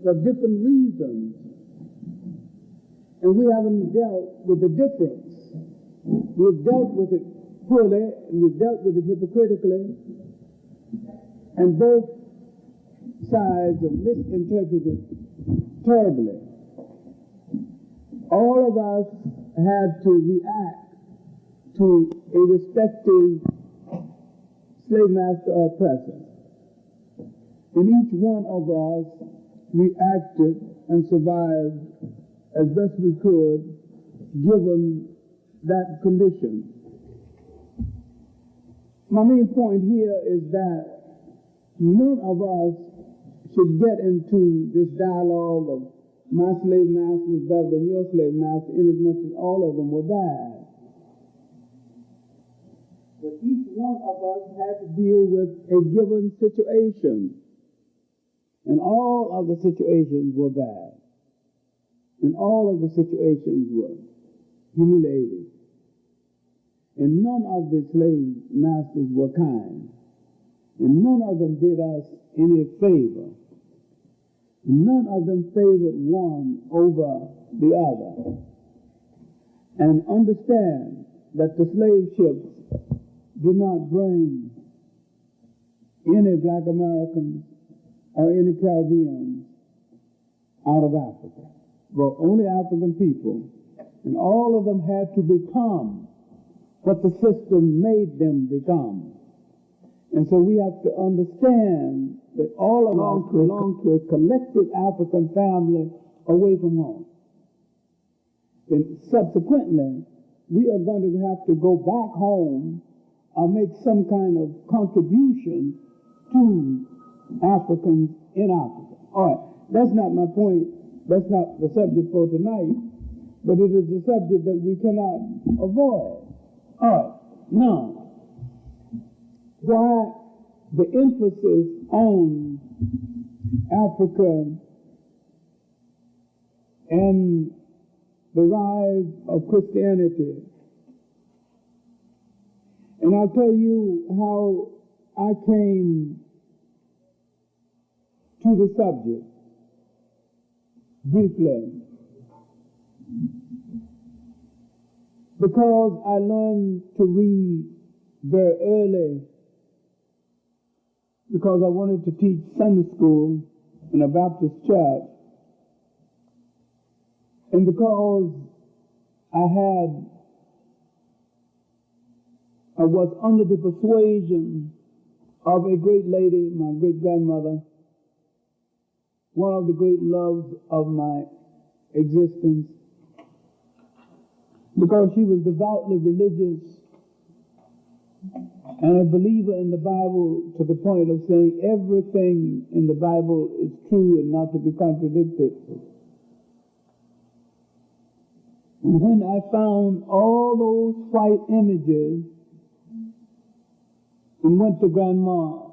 for different reasons, and we haven't dealt with the difference. We've dealt with it poorly, and we've dealt with it hypocritically, and both sides have misinterpreted terribly. All of us had to react to a respective slave master or oppressor. And each one of us reacted and survived as best we could given that condition. My main point here is that none of us should get into this dialogue of my slave master was better than your slave master, inasmuch as all of them were bad. But each one of us had to deal with a given situation. And all of the situations were bad. And all of the situations were humiliating. And none of the slave masters were kind. And none of them did us any favor. None of them favored one over the other. And understand that the slave ships did not bring any black Americans or any Caribbeans out of Africa. Brought only African people, and all of them had to become what the system made them become. And so we have to understand that all of us belong to a collective African family away from home. And subsequently, we are going to have to go back home or make some kind of contribution to Africans in Africa. All right, that's not my point. That's not the subject for tonight, but it is a subject that we cannot avoid. All right, now, why the emphasis on Africa and the rise of Christianity? And I'll tell you how I came to the subject briefly. Because I learned to read very early, because I wanted to teach Sunday school in a Baptist church, and because I was under the persuasion of a great lady, my great-grandmother, one of the great loves of my existence, because she was devoutly religious and a believer in the Bible to the point of saying everything in the Bible is true and not to be contradicted. And when I found all those white images and went to Grandma,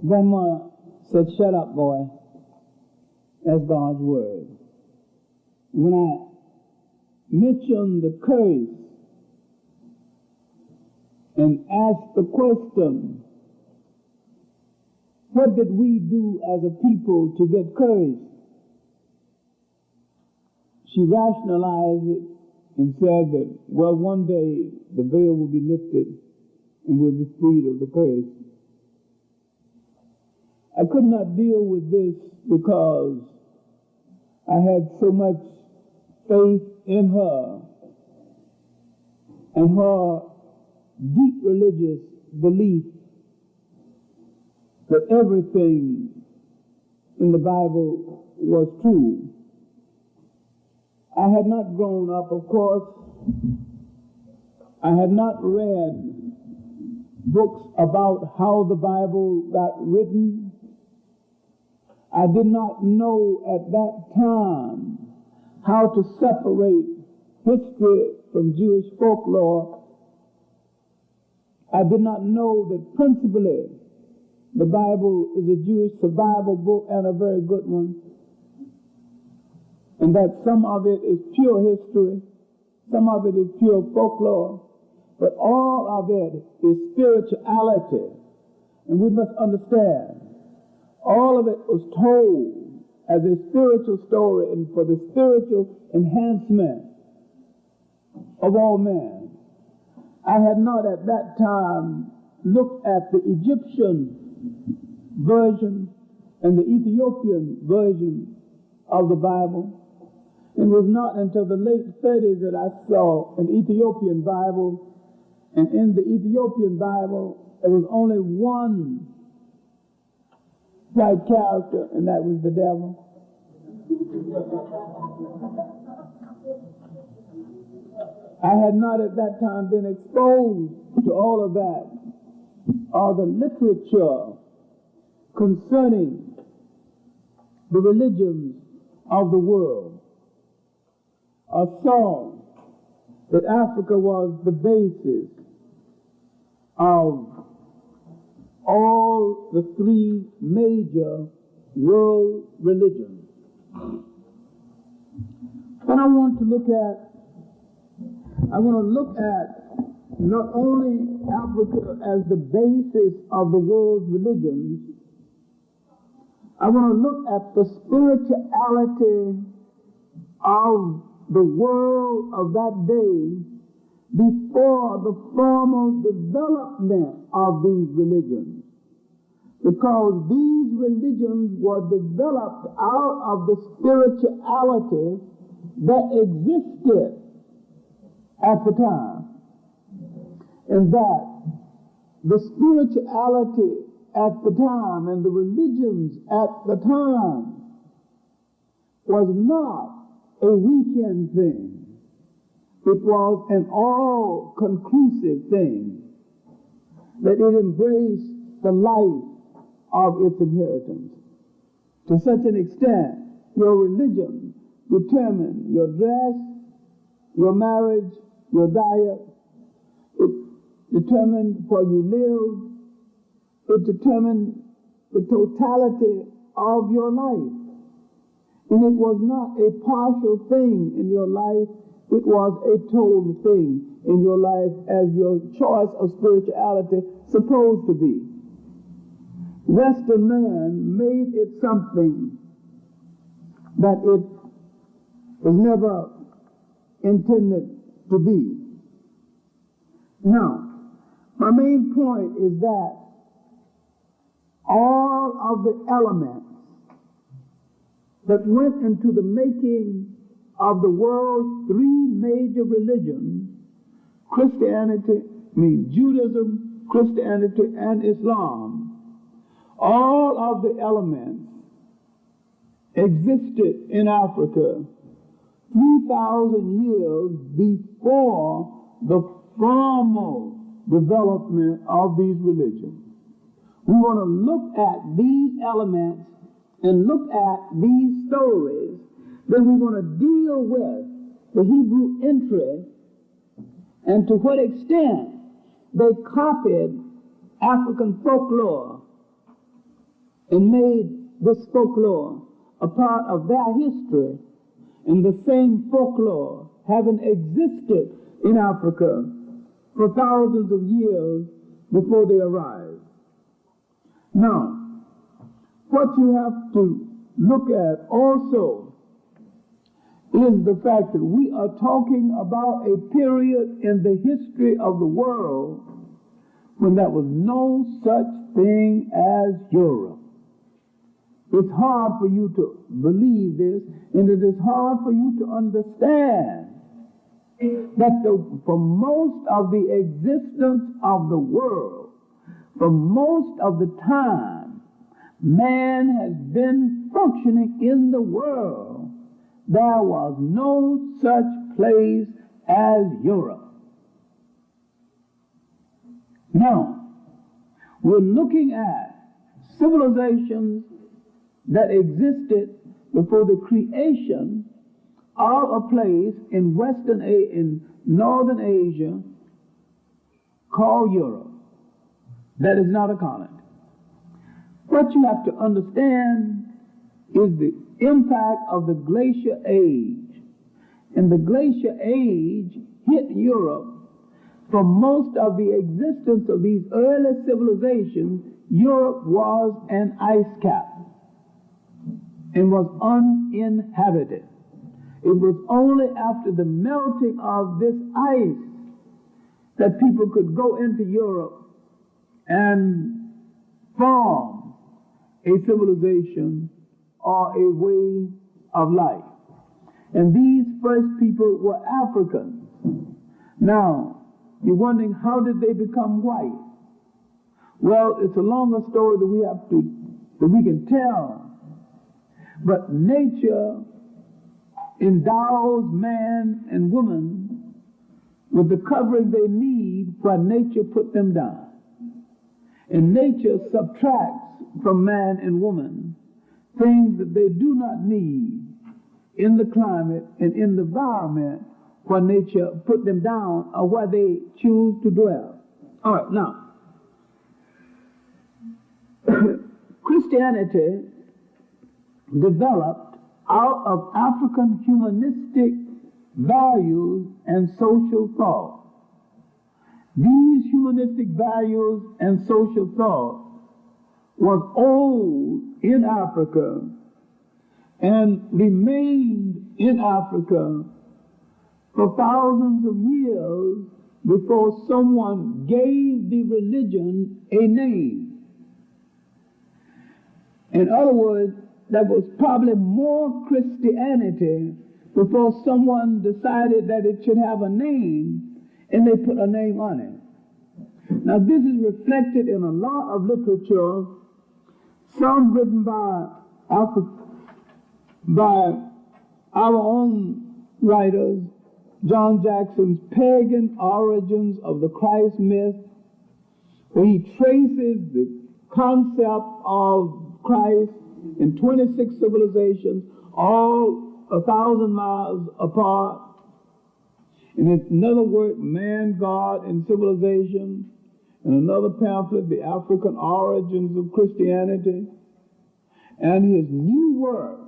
Grandma said, "Shut up, boy. That's God's word." When I mentioned the curse and asked the question, what did we do as a people to get cursed? She rationalized it and said that, well, one day the veil will be lifted and we'll be freed of the curse. I could not deal with this because I had so much faith in her and her deep religious belief that everything in the Bible was true. I had not grown up, of course. I had not read books about how the Bible got written. I did not know at that time how to separate history from Jewish folklore. I did not know that principally the Bible is a Jewish survival book and a very good one, and that some of it is pure history, some of it is pure folklore, but all of it is spirituality. And we must understand, All of it was told as a spiritual story and for the spiritual enhancement of all men. I had not at that time looked at the Egyptian version and the Ethiopian version of the Bible. It was not until the late 30s that I saw an Ethiopian Bible, and in the Ethiopian Bible there was only one white character, and that was the devil. I had not at that time been exposed to all of that, or the literature concerning the religions of the world. I saw that Africa was the basis of all the three major world religions. What I want to look at not only Africa as the basis of the world's religions. I want to look at the spirituality of the world of that day before the formal development of these religions. Because these religions were developed out of the spirituality that existed at the time. And that the spirituality at the time and the religions at the time was not a weekend thing. It was an all-conclusive thing, that it embraced the life of its inheritance. To such an extent, your religion determined your dress, your marriage, your diet. It determined where you lived. It determined the totality of your life. And it was not a partial thing in your life. It was a total thing in your life, as your choice of spirituality supposed to be. Western man made it something that it was never intended to be. Now, my main point is that all of the elements that went into the making of the world's three major religions, Judaism, Christianity, and Islam, all of the elements existed in Africa 3,000 years before the formal development of these religions. We want to look at these elements and look at these stories. Then we want to deal with the Hebrew interest and to what extent they copied African folklore and made this folklore a part of their history, and the same folklore having existed in Africa for thousands of years before they arrived. Now, what you have to look at also is the fact that we are talking about a period in the history of the world when there was no such thing as Europe. It's hard for you to believe this, and it is hard for you to understand that for most of the existence of the world, for most of the time, man has been functioning in the world. There was no such place as Europe. Now, we're looking at civilizations that existed before the creation of a place in Northern Asia called Europe. That is not a continent. What you have to understand is the impact of the glacial age. And the glacial age hit Europe. For most of the existence of these early civilizations, Europe was an ice cap and was uninhabited. It was only after the melting of this ice that people could go into Europe and form a civilization or a way of life. And these first people were Africans. Now, you're wondering, how did they become white? Well, it's a longer story that we can tell. But nature endows man and woman with the covering they need, while nature put them down. And nature subtracts from man and woman things that they do not need in the climate and in the environment where nature put them down or where they choose to dwell. All right, now, Christianity developed out of African humanistic values and social thought. These humanistic values and social thought was old in Africa and remained in Africa for thousands of years before someone gave the religion a name. In other words, there was probably more Christianity before someone decided that it should have a name, and they put a name on it. Now, this is reflected in a lot of literature, some written by our own writers. John Jackson's Pagan Origins of the Christ Myth, where he traces the concept of Christ in 26 civilizations, all 1,000 miles apart. And it's another work, Man, God, and Civilization, and another pamphlet, The African Origins of Christianity, and his new work,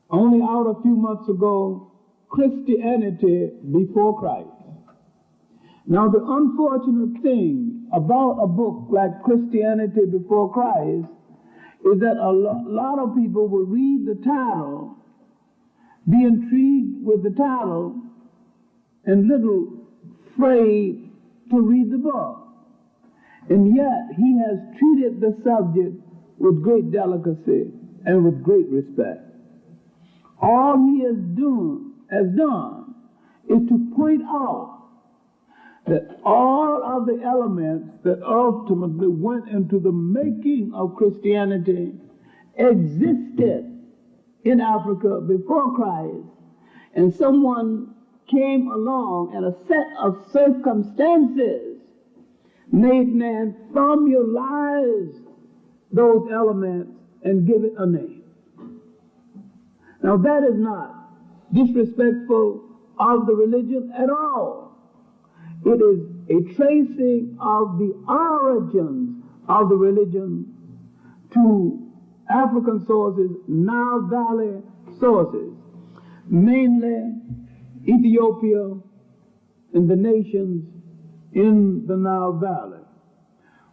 only out a few months ago, Christianity Before Christ. Now, the unfortunate thing about a book like Christianity Before Christ is that a lot of people will read the title, be intrigued with the title, and little afraid to read the book. And yet, he has treated the subject with great delicacy and with great respect. All he has done is to point out that all of the elements that ultimately went into the making of Christianity existed in Africa before Christ, and someone came along and a set of circumstances made man formalize those elements and give it a name. Now, that is not disrespectful of the religion at all. It is a tracing of the origins of the religion to African sources, Nile Valley sources, mainly Ethiopia and the nations in the Nile Valley.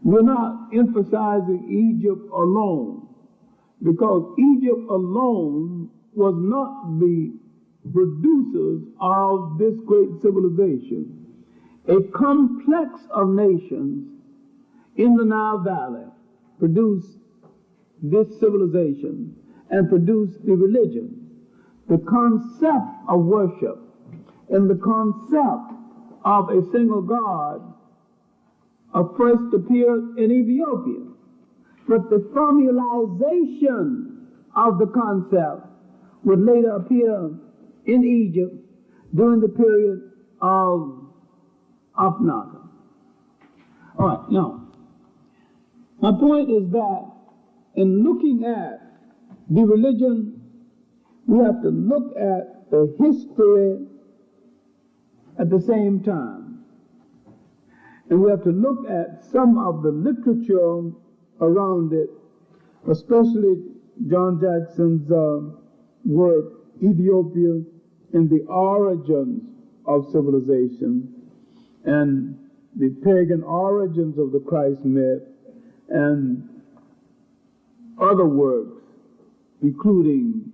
We're not emphasizing Egypt alone, because Egypt alone was not the producers of this great civilization. A complex of nations in the Nile Valley produced this civilization and produced the religion. The concept of worship and the concept of a single God first appeared in Ethiopia. But the formalization of the concept would later appear in Egypt during the period of Akhenaten. All right, now, my point is that in looking at the religion, we have to look at the history at the same time. And we have to look at some of the literature around it, especially John Jackson's work, Ethiopia and the Origins of Civilization, and the Pagan Origins of the Christ Myth, and other works, including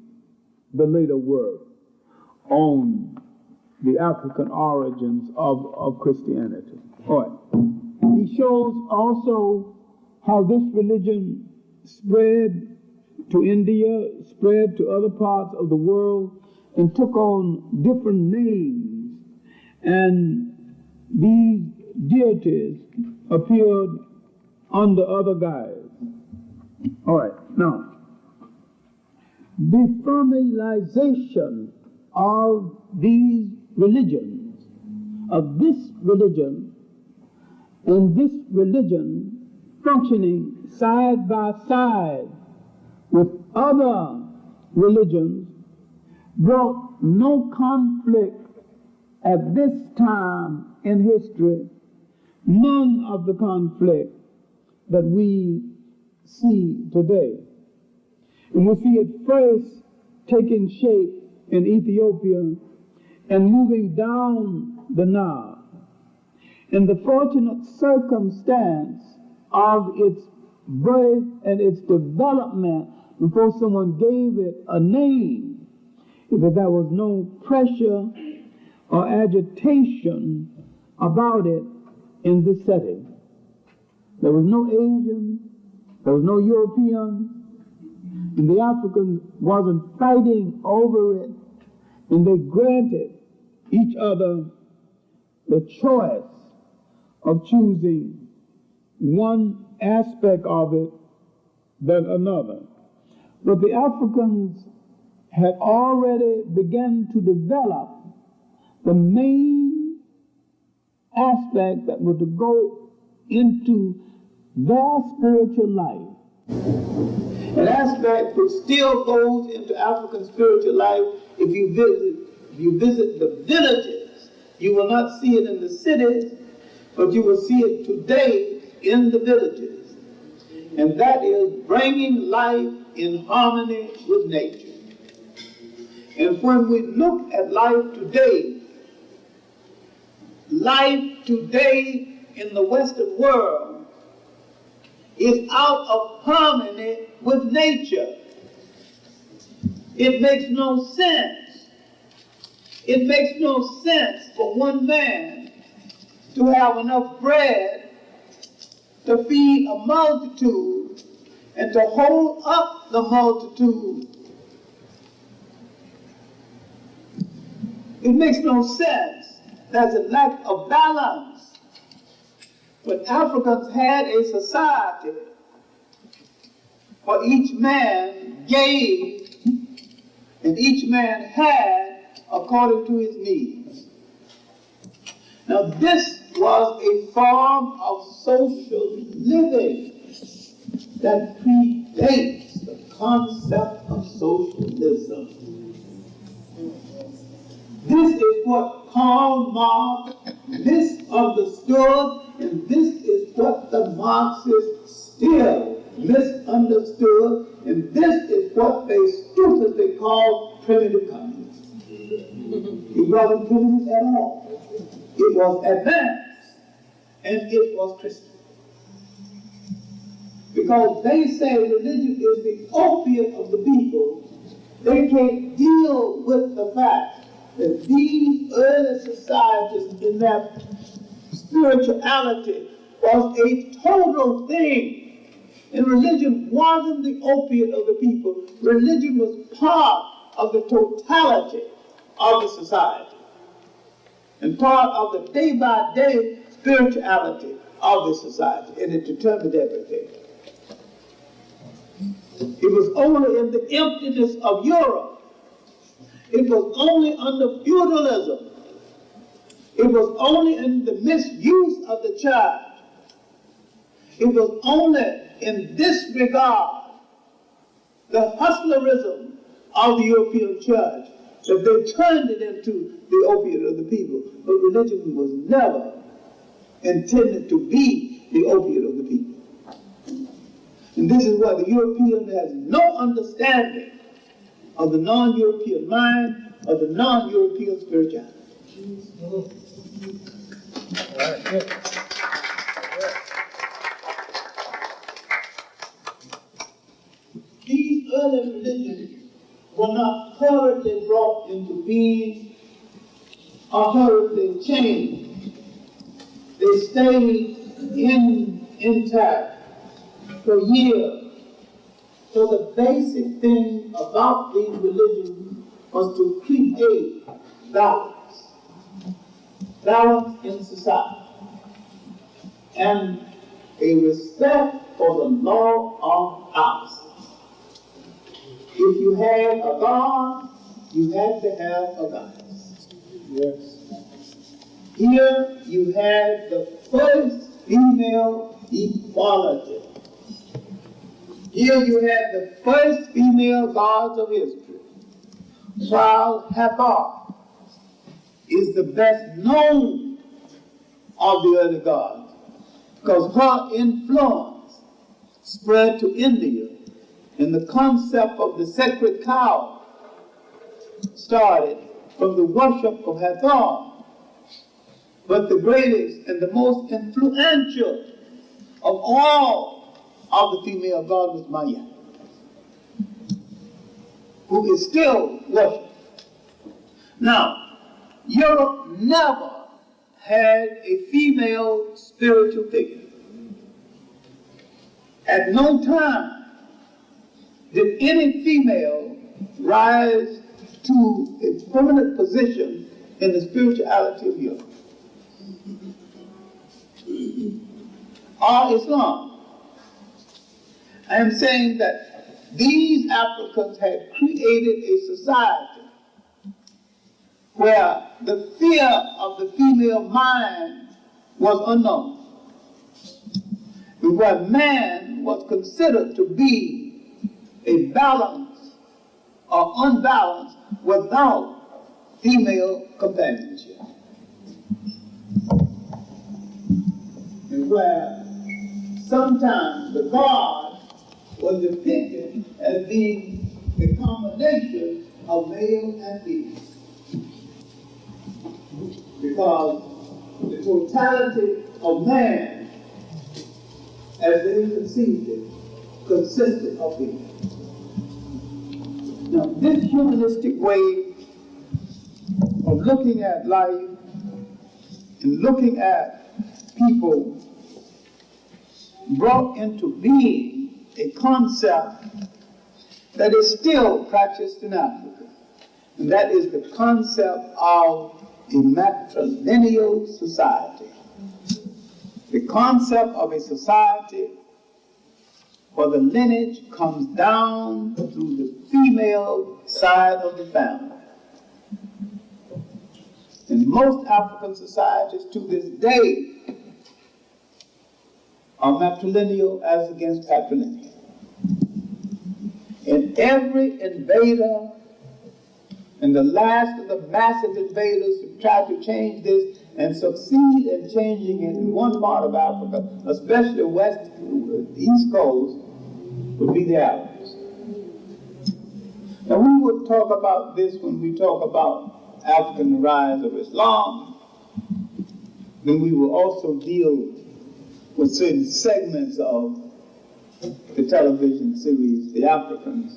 the later work on the African origins of Christianity. All right. He shows also how this religion spread to India, spread to other parts of the world, and took on different names. And these deities appeared under other guise. All right, now, the formalization of these religions, of this religion, and this religion functioning side by side with other religions, brought no conflict at this time in history, none of the conflict that we see today. And we see it first taking shape in Ethiopia and moving down the Nile. In the fortunate circumstance of its birth and its development, before someone gave it a name, because there was no pressure or agitation about it in this setting. There was no Asian, there was no European, and the Africans wasn't fighting over it, and they granted each other the choice of choosing one aspect of it than another. But the Africans had already begun to develop the main aspect that was to go into their spiritual life. An aspect which still goes into African spiritual life. If you visit the villages, you will not see it in the cities, but you will see it today in the villages. And that is bringing life in harmony with nature. And when we look at life today in the Western world is out of harmony with nature. It makes no sense. It makes no sense for one man to have enough bread to feed a multitude and to hold up the multitude. It makes no sense. There's a lack of balance. But Africans had a society where each man gave and each man had according to his needs. Now this was a form of social living that predates the concept of socialism. This is what Karl Marx misunderstood, and this is what the Marxists still misunderstood, and this is what they stupidly call primitive communism. It wasn't primitive at all. It was advanced, and it was Christian. Because they say religion is the opiate of the people, they can't deal with the fact that these early societies in their spirituality was a total thing. And religion wasn't the opiate of the people. Religion was part of the totality of the society and part of the day-by-day spirituality of the society, and it determined everything. It was only in the emptiness of Europe. It was only under feudalism. It was only in the misuse of the child. It was only in this regard, the hustlerism of the European church, that they turned it into the opiate of the people. But religion was never intended to be the opiate of the people. And this is why the European has no understanding of the non-European mind, of the non-European spirituality. All right, good. early religions were not hurriedly brought into being or hurriedly changed. They stayed intact for years. So the basic thing about these religions was to create balance. Balance in society. And a respect for the law of opposites. If you had a God, you had to have a goddess. Yes. Here you had the first female equality. Here you had the first female gods of history, while Hathor is the best known of the early gods, because her influence spread to India, and the concept of the sacred cow started from the worship of Hathor. But the greatest and the most influential of all of the female gods was Maya, who is still worshipped. Now, Europe never had a female spiritual figure. At no time did any female rise to a permanent position in the spirituality of Europe. Or Islam. I am saying that these Africans had created a society where the fear of the female mind was unknown, and where man was considered to be a balance or unbalanced without female companionship. And where sometimes the god was depicted as being a combination of male and female. Because the totality of man, as they conceived it, consisted of female. Now, this humanistic way of looking at life and looking at people brought into being a concept that is still practiced in Africa, and that is the concept of a matrilineal society. The concept of a society where the lineage comes down through the female side of the family. In most African societies to this day are matrilineal as against patrilineal. And every invader, and the last of the massive invaders who tried to change this and succeed in changing it in one part of Africa, especially the East Coast, would be the Arabs. Now we will talk about this when we talk about African rise of Islam. Then we will also deal with certain segments of the television series, The Africans,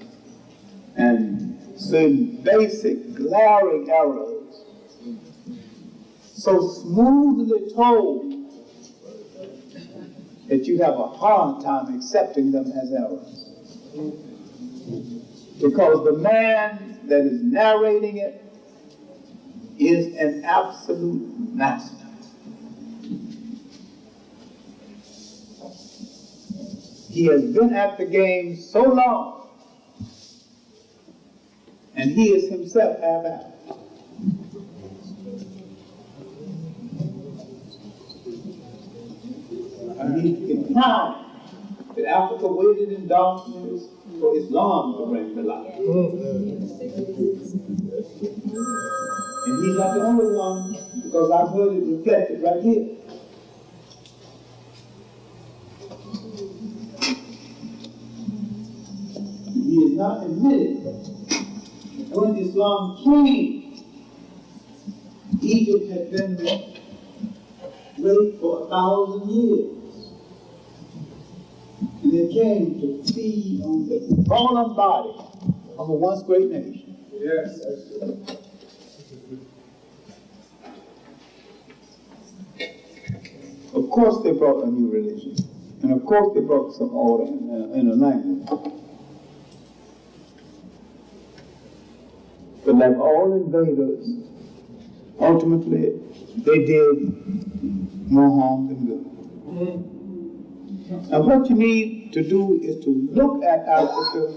and certain basic glaring errors, so smoothly told that you have a hard time accepting them as errors. Because the man that is narrating it is an absolute master. He has been at the game so long, and he is himself half-African. And he can count that Africa waited in darkness for Islam to bring to light. And he's not the only one, because I've heard it reflected right here. He is not admitted that when Islam came, Egypt had been raped for 1,000 years. And they came to feed on the fallen body of a once great nation. Yes. Of course they brought a new religion. And of course they brought some order in a language. But like all invaders, ultimately they did more harm than good. And what you need to do is to look at Africa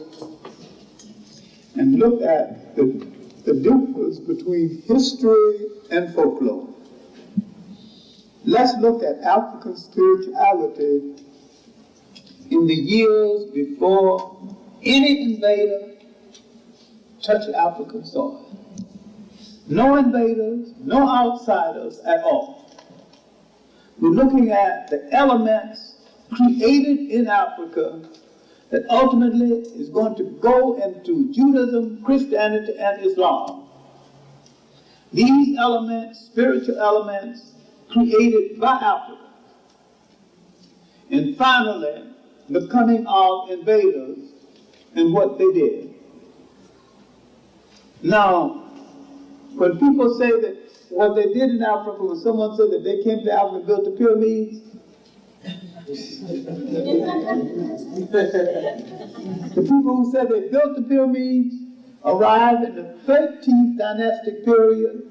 and look at the difference between history and folklore. Let's look at African spirituality in the years before any invader touched African soil. No invaders, no outsiders at all. We're looking at the elements created in Africa that ultimately is going to go into Judaism, Christianity, and Islam. These elements, spiritual elements, created by Africa. And finally, the coming of invaders and what they did. Now, when people say that what they did in Africa, when someone said that they came to Africa and built the pyramids, the people who said they built the pyramids arrived in the 13th dynastic period.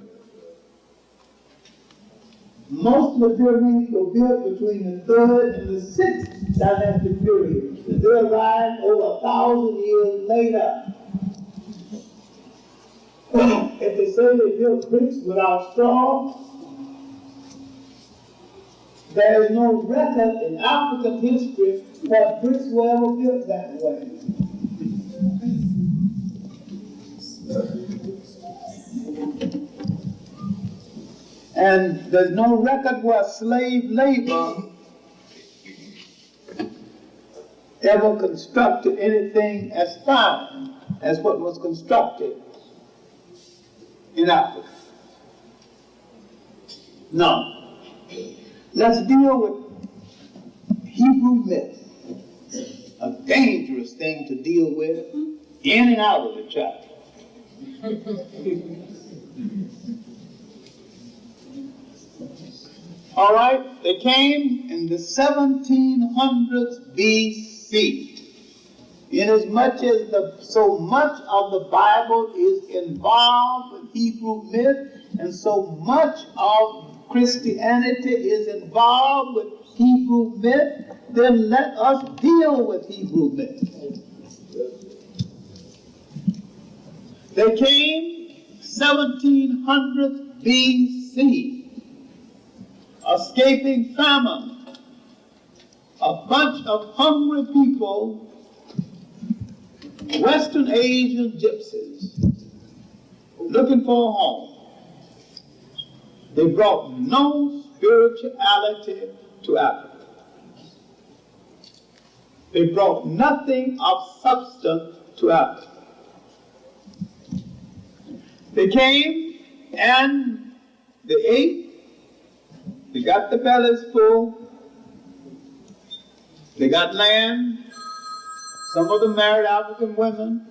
Most of the pyramids were built between the 3rd and the 6th dynastic period. They arrived over 1,000 years later. If they say they built bricks without straw, there is no record in African history that bricks were ever built that way. And there's no record where slave labor ever constructed anything as fine as what was constructed in Africa. Now, let's deal with Hebrew myth, a dangerous thing to deal with in and out of the chapter. All right, they came in the 1700s BC. Inasmuch as so much of the Bible is involved with Hebrew myth, and so much of Christianity is involved with Hebrew myth, then let us deal with Hebrew myth. They came 1700 BC, escaping famine, a bunch of hungry people, Western Asian gypsies, looking for a home. They brought no spirituality to Africa. They brought nothing of substance to Africa. They came and they ate, they got the bellies full, they got land. Some of them married African women,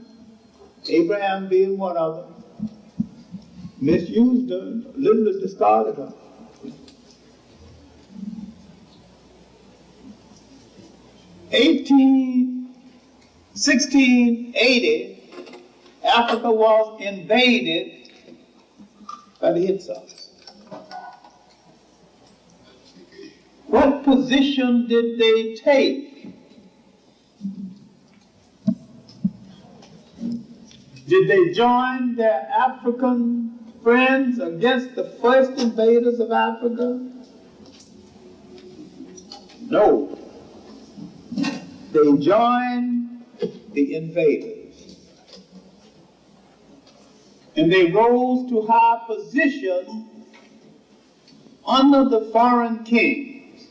Abraham being one of them. Misused her, literally discarded her. In 1680, Africa was invaded by the Hittites. What position did they take? Did they join their African friends against the first invaders of Africa? No. They joined the invaders. And they rose to high position under the foreign kings.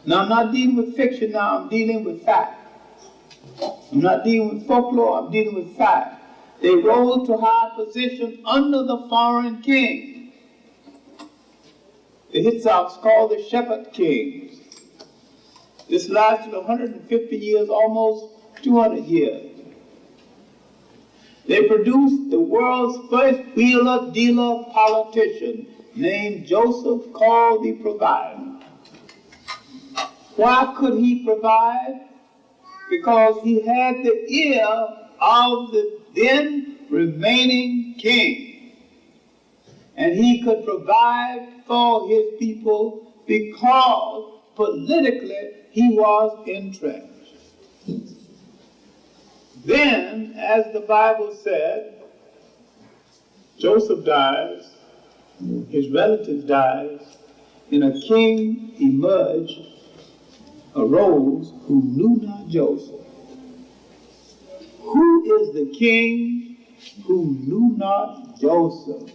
Now, I'm not dealing with fiction now, I'm dealing with fact. I'm not dealing with folklore, I'm dealing with fact. They rose to high position under the foreign king. The Hittites called the shepherd kings. This lasted 150 years, almost 200 years. They produced the world's first wheeler-dealer politician named Joseph, called the Provider. Why could he provide? Because he had the ear of the then remaining king. And he could provide for his people because politically he was entrenched. Then, as the Bible said, Joseph dies, his relatives dies, and a king arose who knew not Joseph. Who is the king who knew not Joseph?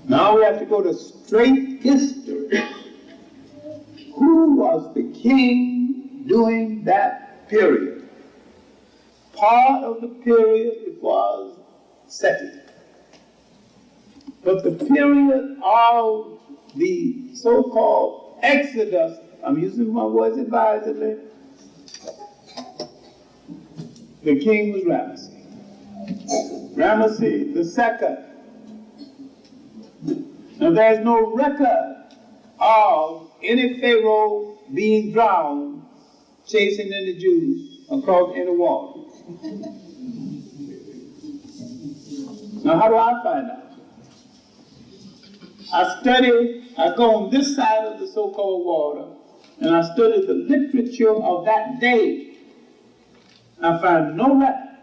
Now we have to go to straight history. Who was the king during that period? Part of the period it was Seti. But the period of the so-called Exodus, I'm using my words advisedly, the king was Ramesses. Ramesses II. Now there's no record of any Pharaoh being drowned chasing in the Jews across any water. Now how do I find out? I go on this side of the so-called water, and I study the literature of that day. I find no record.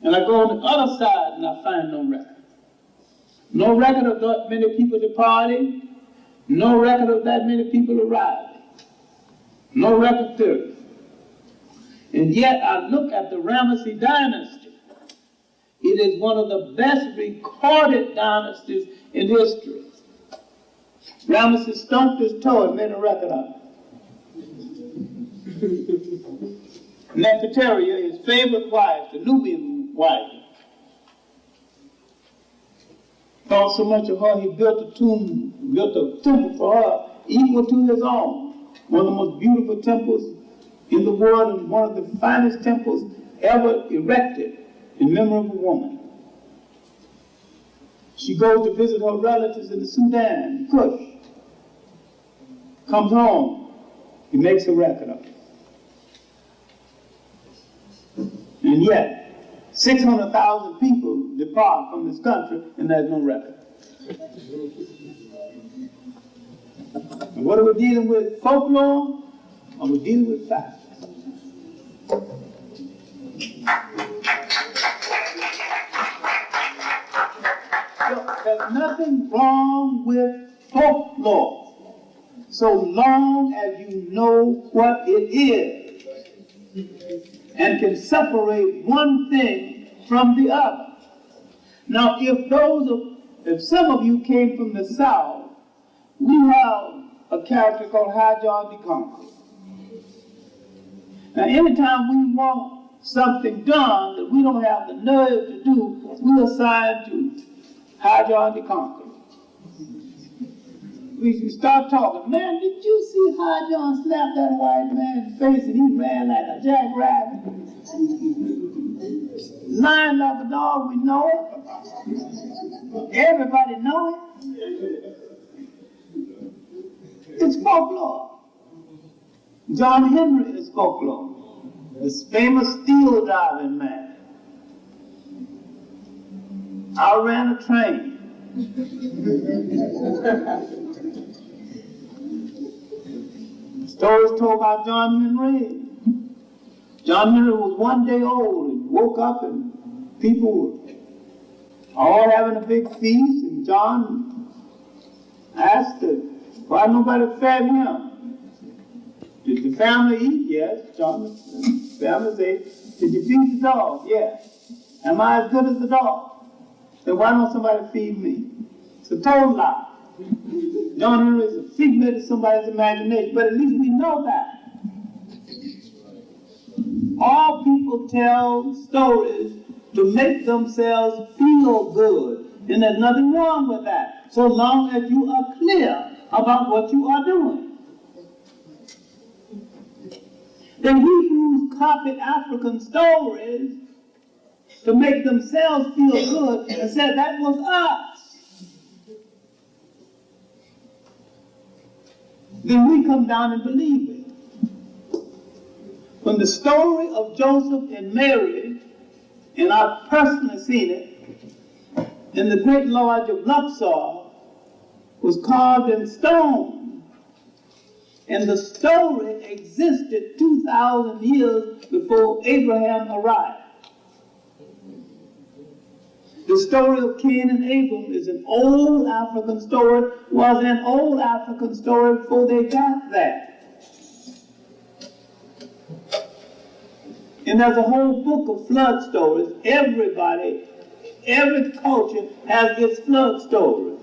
And I go on the other side, and I find no record. No record of that many people departing. No record of that many people arriving. No record period. And yet I look at the Ramesses dynasty. It is one of the best recorded dynasties in history. Ramesses stumped his toe and made a record of it. Nefertari, his favorite wife, the Nubian wife, thought so much of her, he built a temple for her equal to his own. One of the most beautiful temples in the world and one of the finest temples ever erected in memory of a woman. She goes to visit her relatives in the Sudan, Kush. Comes home, he makes a record of it. And yet, 600,000 people depart from this country and there's no record. And what are we dealing with? Folklore? Or we're dealing with facts? Look, there's nothing wrong with folklore so long as you know what it is and can separate one thing from the other. Now, if some of you came from the South, we have a character called High John the Conqueror. Now, anytime we want something done that we don't have the nerve to do, we assign to High John the Conqueror. We start talking, man, did you see High John slap that white man's face and he ran like a jackrabbit? Lying like a dog, we know it. Everybody know it. It's folklore. John Henry is folklore. This famous steel driving man. I ran a train. Stories told about John Henry. John Henry was one day old and woke up and people were all having a big feast, and John asked why nobody fed him. Did the family eat? Yes. John's family said, did you feed the dog? Yes. Am I as good as the dog? Then why don't somebody feed me? It's a total lie. John Henry is a figment of somebody's imagination, but at least we know that. All people tell stories to make themselves feel good, and there's nothing wrong with that, so long as you are clear about what you are doing. The Hebrews copied African stories to make themselves feel good and said that was us. Then we come down and believe it. When the story of Joseph and Mary, and I've personally seen it, in the great lodge of Luxor, was carved in stone. And the story existed 2,000 years before Abraham arrived. The story of Cain and Abel is an old African story, was an old African story before they got there. And there's a whole book of flood stories. Everybody, every culture has its flood story.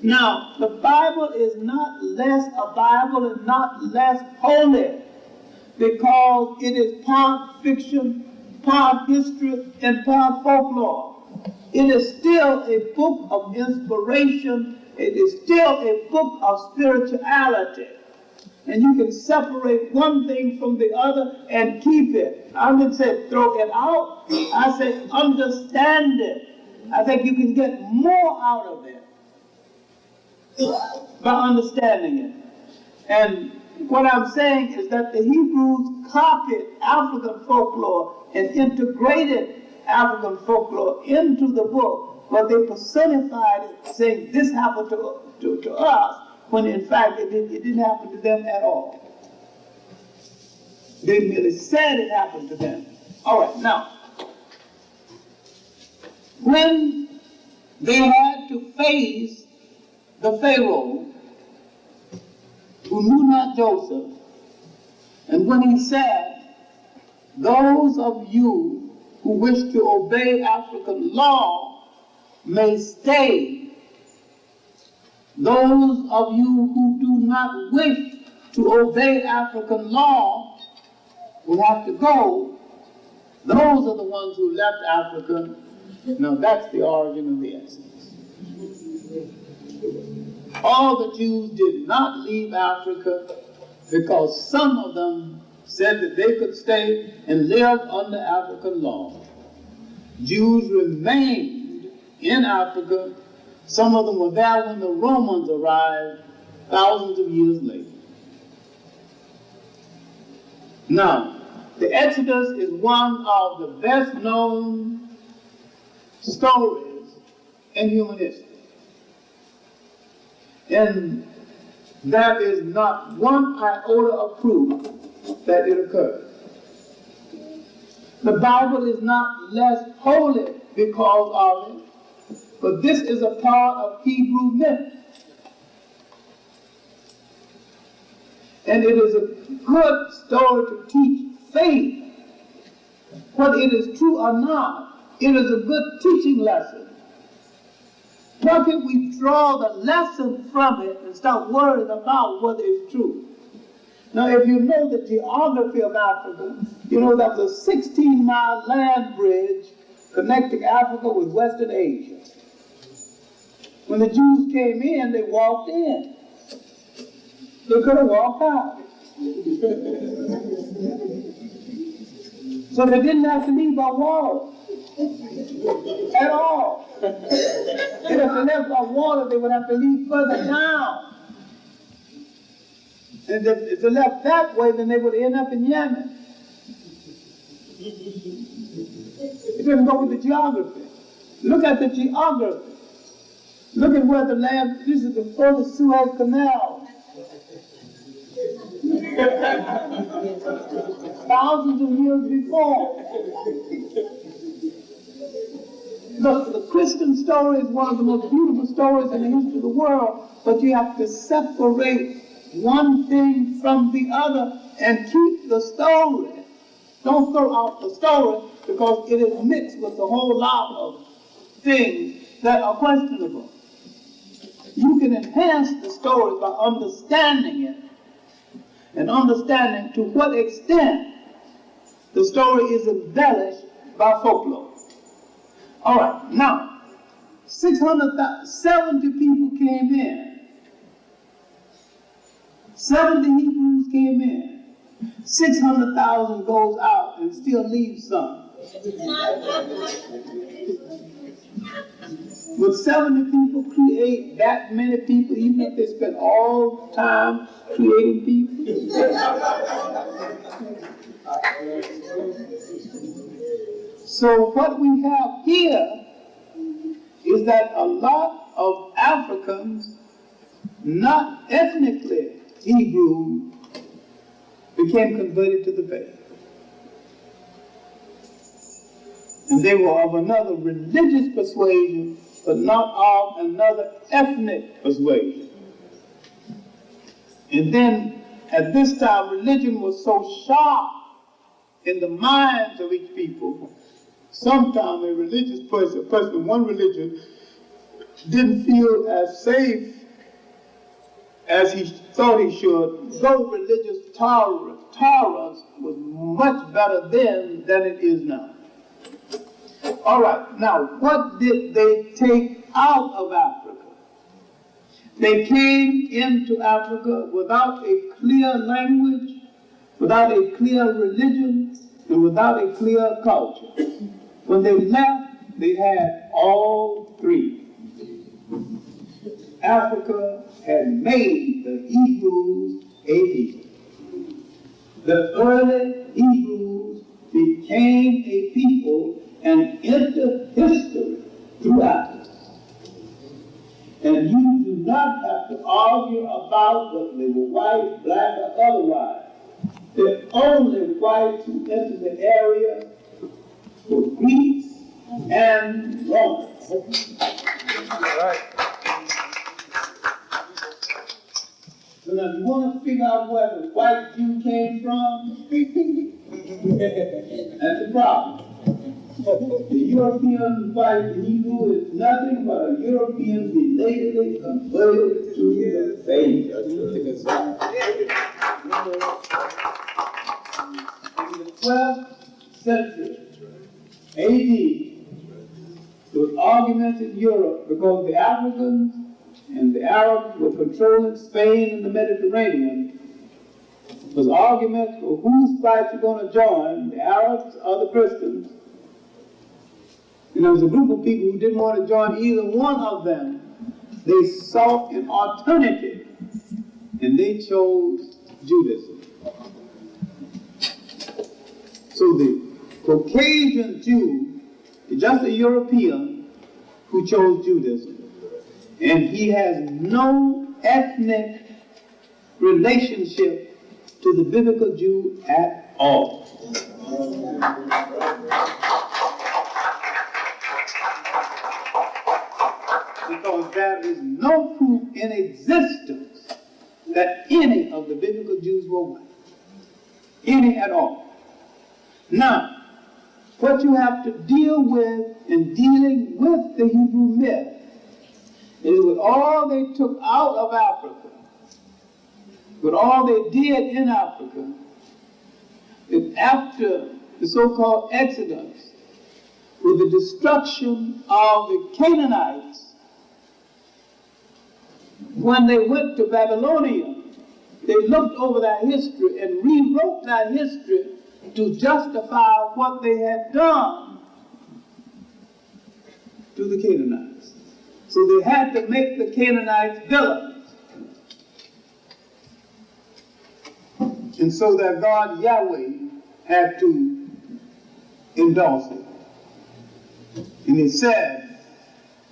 Now, the Bible is not less a Bible and not less holy because it is part fiction, part history, and part folklore. It is still a book of inspiration. It is still a book of spirituality. And you can separate one thing from the other and keep it. I didn't say throw it out. I say understand it. I think you can get more out of it by understanding it. And what I'm saying is that the Hebrews copied African folklore and integrated African folklore into the book, but they personified it, saying this happened to us, when in fact it didn't happen to them at all. They merely said it happened to them. All right, now, when they had to face the Pharaoh, who knew not Joseph, and when he said, those of you who wish to obey African law may stay. Those of you who do not wish to obey African law will have to go. Those are the ones who left Africa. Now that's the origin of the Exodus. All the Jews did not leave Africa because some of them said that they could stay and live under African law. Jews remained in Africa. Some of them were there when the Romans arrived thousands of years later. Now, the Exodus is one of the best known stories in human history. And there is not one iota of proof that it occurred. The Bible is not less holy because of it, but this is a part of Hebrew myth. And it is a good story to teach faith. Whether it is true or not, it is a good teaching lesson. Why can't we draw the lesson from it and stop worrying about whether it's true? Now, if you know the geography of Africa, you know that was a 16-mile land bridge connecting Africa with Western Asia. When the Jews came in, they walked in. They could have walked out. So they didn't have to leave by water at all. If they left by water, they would have to leave further down. And if they left that way, then they would end up in Yemen. It didn't go with the geography. Look at the geography. Look at where the land, this is before the Suez Canal. Thousands of years before. Look, the Christian story is one of the most beautiful stories in the history of the world, but you have to separate one thing from the other and keep the story. Don't throw out the story because it is mixed with a whole lot of things that are questionable. You can enhance the story by understanding it and understanding to what extent the story is embellished by folklore. All right, now, 670 people came in 70 Hebrews came in. 600,000 goes out and still leaves some. Would 70 people create that many people, even if they spent all time creating people? So what we have here is that a lot of Africans, not ethnically Hebrew, became converted to the faith. And they were of another religious persuasion, but not of another ethnic persuasion. And then, at this time, religion was so sharp in the minds of each people. Sometimes a religious person, a person in one religion, didn't feel as safe as he thought he should, though religious tolerance was much better then than it is now. All right, now what did they take out of Africa? They came into Africa without a clear language, without a clear religion, and without a clear culture. When they left, they had all three. Africa had made the Hebrews a people. The early Hebrews became a people and entered history through Africa. And you do not have to argue about whether they were white, black, or otherwise. The only whites who entered the area were Greeks and Romans. Right. So now, if you want to figure out where the white Jew came from, that's the problem. The European white Hebrew is nothing but a European belatedly converted to the faith. In the 12th century AD, there was arguments in Europe because the Africans and the Arabs were controlling Spain and the Mediterranean. There was arguments for whose fight you're going to join, the Arabs or the Christians. And there was a group of people who didn't want to join either one of them. They sought an alternative, and they chose Judaism. So the Caucasian Jew is just a European who chose Judaism. And he has no ethnic relationship to the biblical Jew at all. Because there is no proof in existence that any of the biblical Jews were white. Any at all. Now, what you have to deal with in dealing with the Hebrew myth is with all they took out of Africa, with all they did in Africa, that after the so-called Exodus, with the destruction of the Canaanites, when they went to Babylonia, they looked over that history and rewrote that history to justify what they had done to the Canaanites. So they had to make the Canaanites villains. And so that God, Yahweh, had to endorse it. And he said,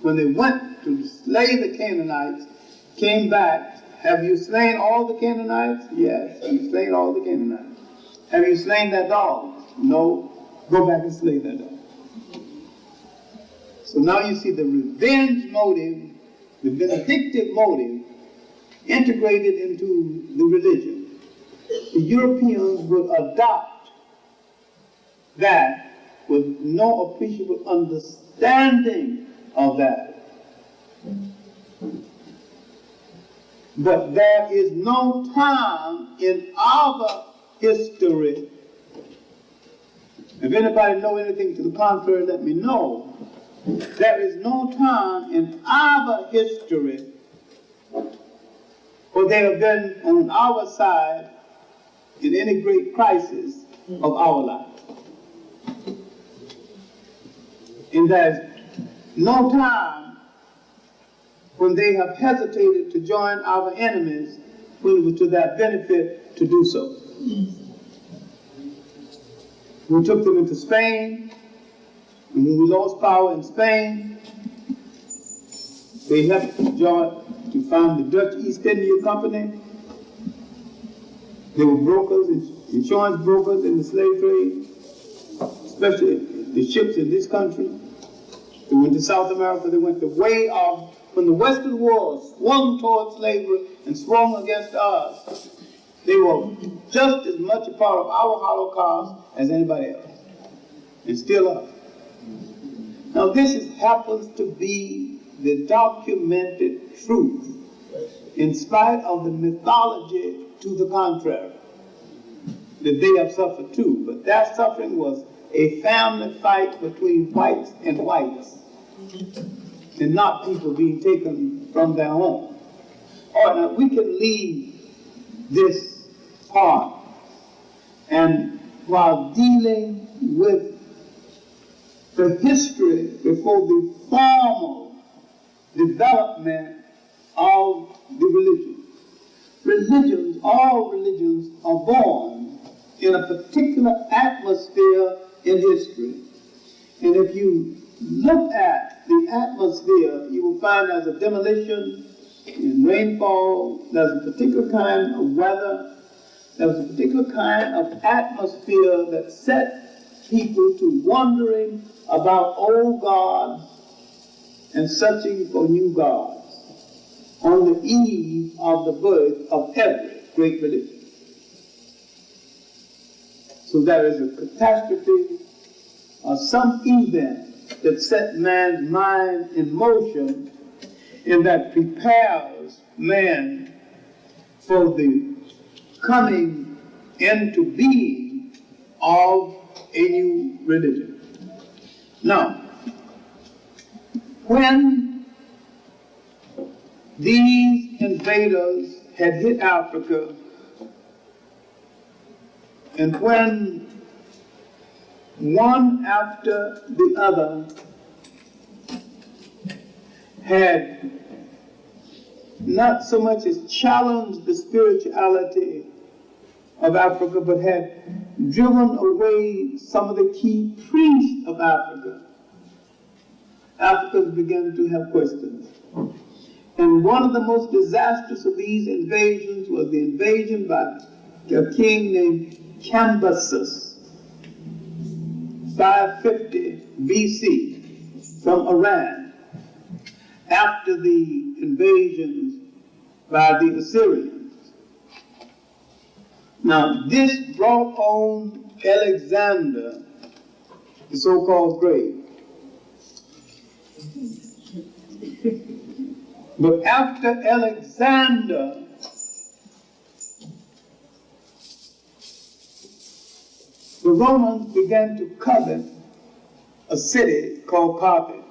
when they went to slay the Canaanites, came back, have you slain all the Canaanites? Yes. Have you slain all the Canaanites? Have you slain their dogs? No. Go back and slay their dogs. So now you see the revenge motive, the vindictive motive, integrated into the religion. The Europeans would adopt that with no appreciable understanding of that. But there is no time in our history. If anybody knows anything to the contrary, let me know. There is no time in our history or they have been on our side in any great crisis of our life. And there's no time when they have hesitated to join our enemies when it was to their benefit to do so. We took them into Spain, and when we lost power in Spain, they helped to found the Dutch East India Company. They were brokers, insurance brokers in the slave trade, especially the ships in this country. They went to South America. They went the way of, when the Western world swung towards slavery and swung against us, they were just as much a part of our Holocaust as anybody else, and still are. Now this happens to be the documented truth, in spite of the mythology to the contrary, that they have suffered too. But that suffering was a family fight between whites and whites, and not people being taken from their home. All right, now we can leave this part, and while dealing with the history before the formal development of the religion. All religions are born in a particular atmosphere in history. And if you look at the atmosphere, you will find there's a demolition and rainfall, there's a particular kind of weather, there's a particular kind of atmosphere that set people to wondering about old gods and searching for new gods on the eve of the birth of every great religion. So there is a catastrophe or some event that set man's mind in motion and that prepares man for the coming into being of a new religion. Now, when these invaders had hit Africa, and when one after the other had not so much as challenged the spirituality of Africa, but had driven away some of the key priests of Africa, Africans began to have questions. And one of the most disastrous of these invasions was the invasion by a king named Cambyses, 550 BC, from Iran, after the invasions by the Assyrians. Now, this brought on Alexander, the so-called Great. But after Alexander, the Romans began to covet a city called Carthage.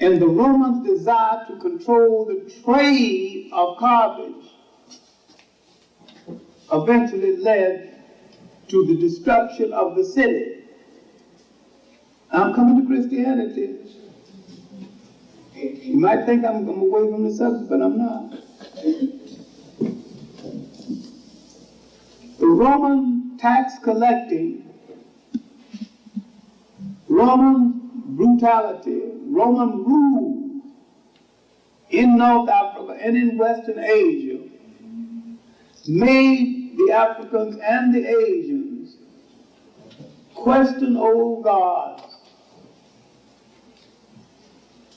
And the Romans' desire to control the trade of Carthage eventually led to the destruction of the city. I'm coming to Christianity. You might think I'm away from the subject, but I'm not. The Roman tax collecting, Roman brutality, Roman rule in North Africa and in Western Asia made the Africans and the Asians question old gods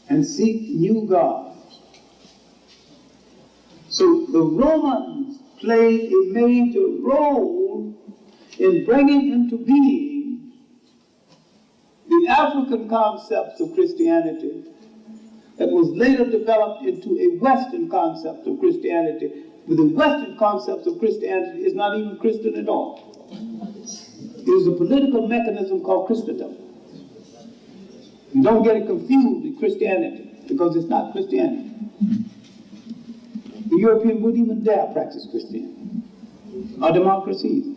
and seek new gods. So the Romans played a major role in bringing into being the African concepts of Christianity that was later developed into a Western concept of Christianity. But the Western concept of Christianity is not even Christian at all. It is a political mechanism called Christendom. And don't get it confused with Christianity. because it's not Christianity. The European wouldn't even dare practice Christianity or democracy.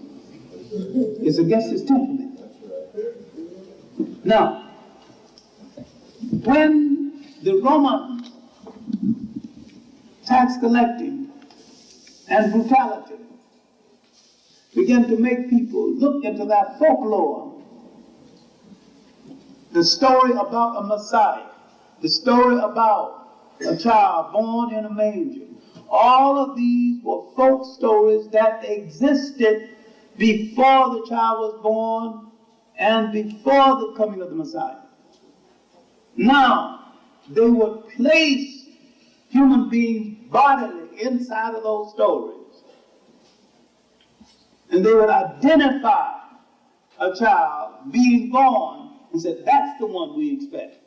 It's against its temperament. Now, when the Roman tax collecting and brutality began to make people look into that folklore, the story about a Messiah, the story about a child born in a manger, all of these were folk stories that existed before the child was born and before the coming of the Messiah. Now, they would place human beings bodily inside of those stories. And they would identify a child being born and say, that's the one we expect.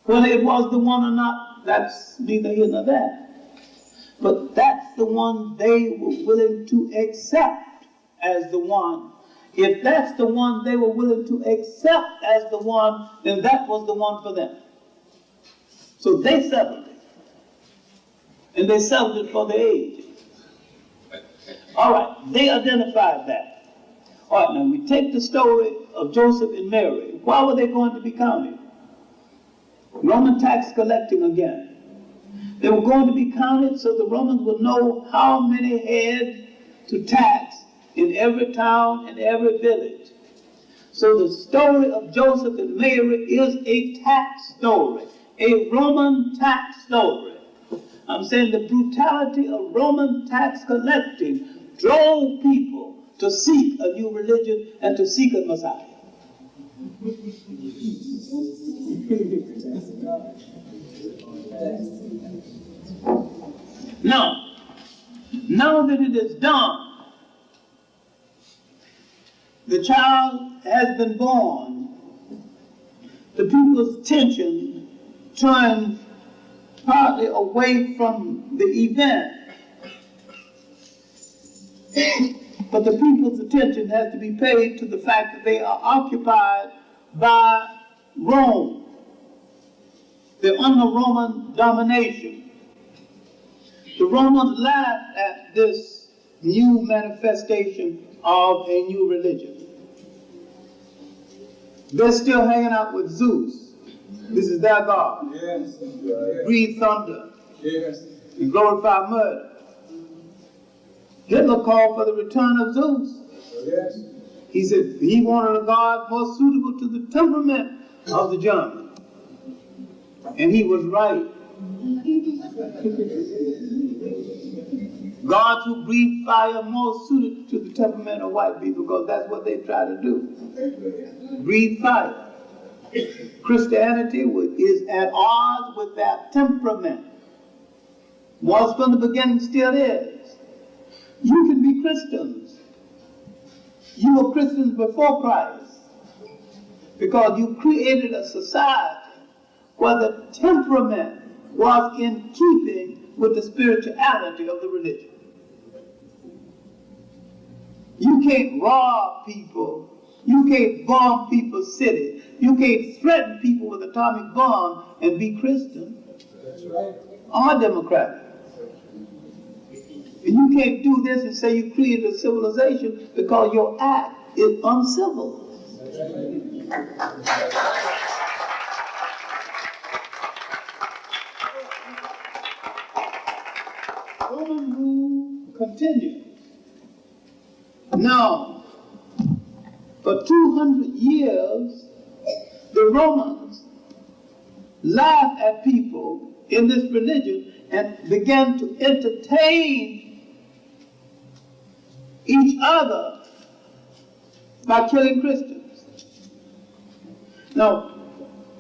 Whether it was the one or not, that's neither here nor there. But that's the one they were willing to accept as the one. If that's the one they were willing to accept as the one, then that was the one for them. So they settled it. And they settled it for the age. All right, they identified that. All right, now we take the story of Joseph and Mary. Why were they going to be counted? Roman tax collecting again. They were going to be counted so the Romans would know how many heads to tax in every town and every village. So the story of Joseph and Mary is a tax story, a Roman tax story. I'm saying the brutality of Roman tax collecting drove people to seek a new religion and to seek a Messiah. Now that it is done, the child has been born, the people's attention turns partly away from the event, but the people's attention has to be paid to the fact that they are occupied by Rome. They're under Roman domination. The Romans laughed at this new manifestation of a new religion. They're still hanging out with Zeus. This is their God. Yes. Breathe thunder. Yes. And glorify murder. Hitler called for the return of Zeus. Yes. He said he wanted a God more suitable to the temperament of the German. And he was right. Gods who breathe fire more suited to the temperament of white people, because that's what they try to do. Breathe fire. Christianity is at odds with that temperament. Was from the beginning, still is. You can be Christians. You were Christians before Christ, because you created a society where the temperament was in keeping with the spirituality of the religion. You can't rob people. You can't bomb people's cities. You can't threaten people with atomic bomb and be Christian. That's right. Or democratic. And you can't do this and say you created a civilization because your act is uncivil. Roman rule continues. Now, for 200 years, the Romans laughed at people in this religion and began to entertain each other by killing Christians. Now,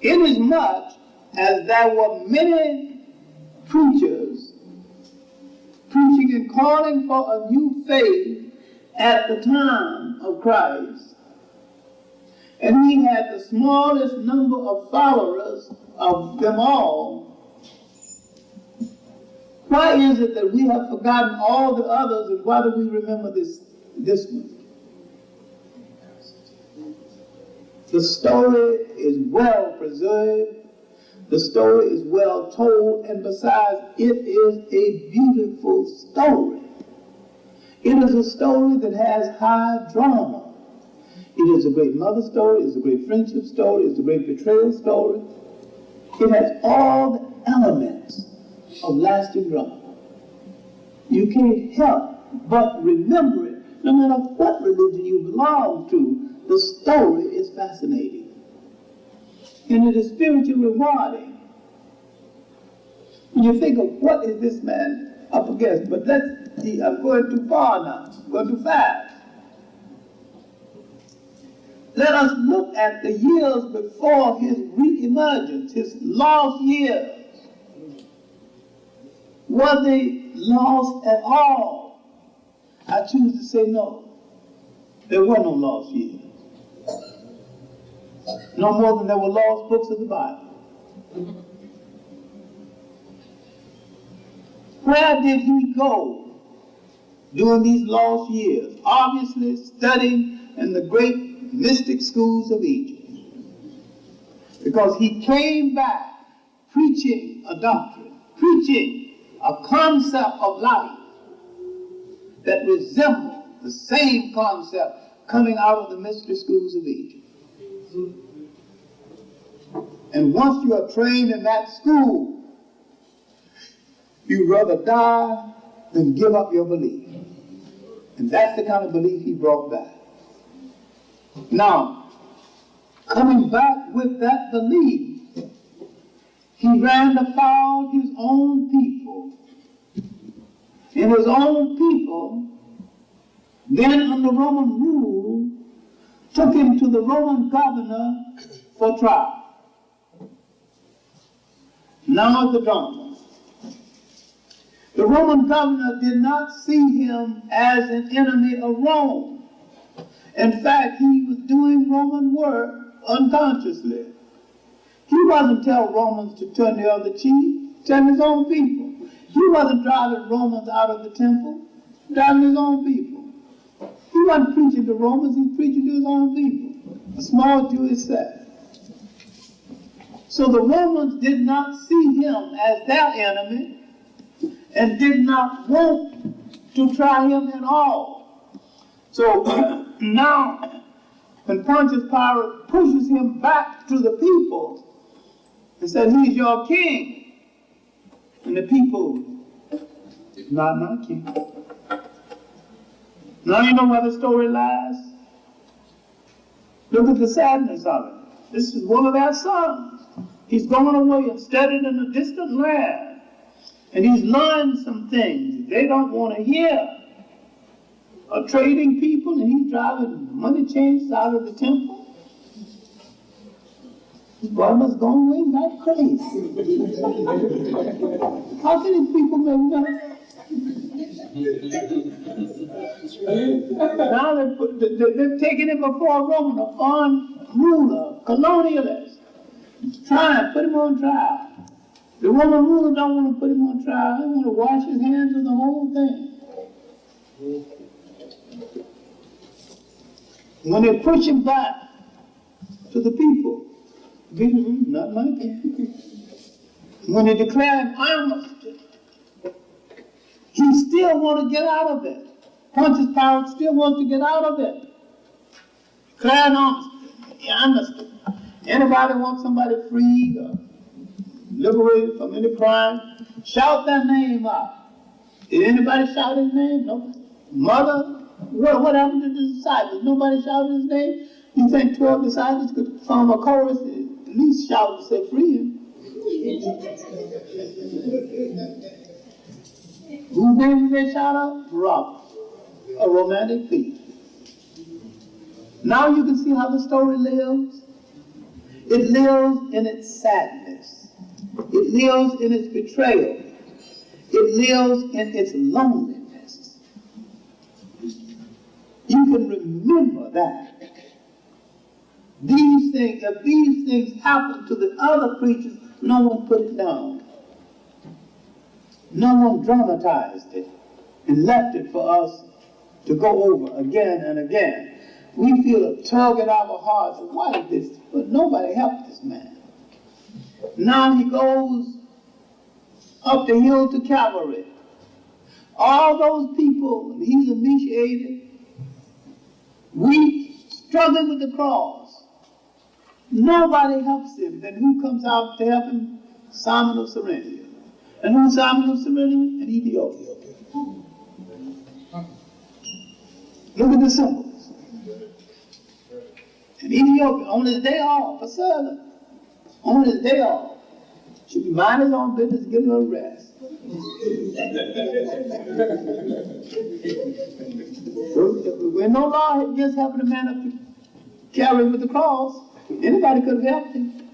inasmuch as there were many preachers preaching and calling for a new faith at the time of Christ, and he had the smallest number of followers of them all, why is it that we have forgotten all the others, and why do we remember this one? The story is well preserved. The story is well told, and besides, it is a beautiful story. It is a story that has high drama. It is a great mother story, it's a great friendship story, it's a great betrayal story. It has all the elements of lasting drama. You can't help but remember it. No matter what religion you belong to, the story is fascinating. And it is spiritually rewarding. When you think of what is this man up against, but I'm going too far now, I'm going too fast. Let us look at the years before his re-emergence, his lost years. Were they lost at all? I choose to say no. There were no lost years. No more than there were lost books of the Bible. Where did he go during these lost years? Obviously studying in the great mystic schools of Egypt. Because he came back preaching a doctrine, preaching a concept of life that resembled the same concept coming out of the mystery schools of Egypt. And once you are trained in that school, you'd rather die than give up your belief. And that's the kind of belief he brought back. Now, coming back with that belief, he ran afoul his own people. And his own people, then under Roman rule, took him to the Roman governor for trial. Now the drama. The Roman governor did not see him as an enemy of Rome. In fact, he was doing Roman work unconsciously. He wasn't telling Romans to turn the other cheek, telling his own people. He wasn't driving Romans out of the temple, driving his own people. He wasn't preaching to Romans, he was preaching to his own people, a small Jewish sect. So the Romans did not see him as their enemy and did not want to try him at all. So now, when Pontius Pilate pushes him back to the people and said, he's your king, and the people, not my king. Now you know where the story lies? Look at the sadness of it. This is one of their sons. He's gone away and studied in a distant land. And he's learned some things they don't want to hear. Are trading people, and he's driving money changers out of the temple. This boy must go away like crazy. How can these people make money? Now they've taken him before a Roman, a foreign ruler, colonialist. Try and put him on trial. The Roman ruler don't want to put him on trial. They want to wash his hands of the whole thing. When they push him back to the people, not my people. When they declare him amnesty, he still wants to get out of it. Pontius Pilate still wants to get out of it. Declare an amnesty. Anybody want somebody freed or liberated from any crime, shout their name out. Did anybody shout his name? No. Mother? What happened to the disciples? Nobody shouted his name? You think 12 disciples could form a chorus and at least shout to say free him? Whose name did they shout out? Robert, a romantic thief. Now you can see how the story lives. It lives in its sadness. It lives in its betrayal. It lives in its loneliness. You can remember that. These things, if these things happened to the other preachers, no one put it down. No one dramatized it and left it for us to go over again and again. We feel a tug at our hearts. Why did this? But nobody helped this man. Now he goes up the hill to Calvary. All those people, and he's emaciated, weak, struggling with the cross. Nobody helps him. Then who comes out to help him? Simon of Cyrene. And who's Simon of Cyrene? An Ethiopian. Look at the symbols. An Ethiopian on his day off, a servant, on his day off, should be minding his own business, get a little rest. When no law had just helping a man up to Calvary with the cross, anybody could have helped him.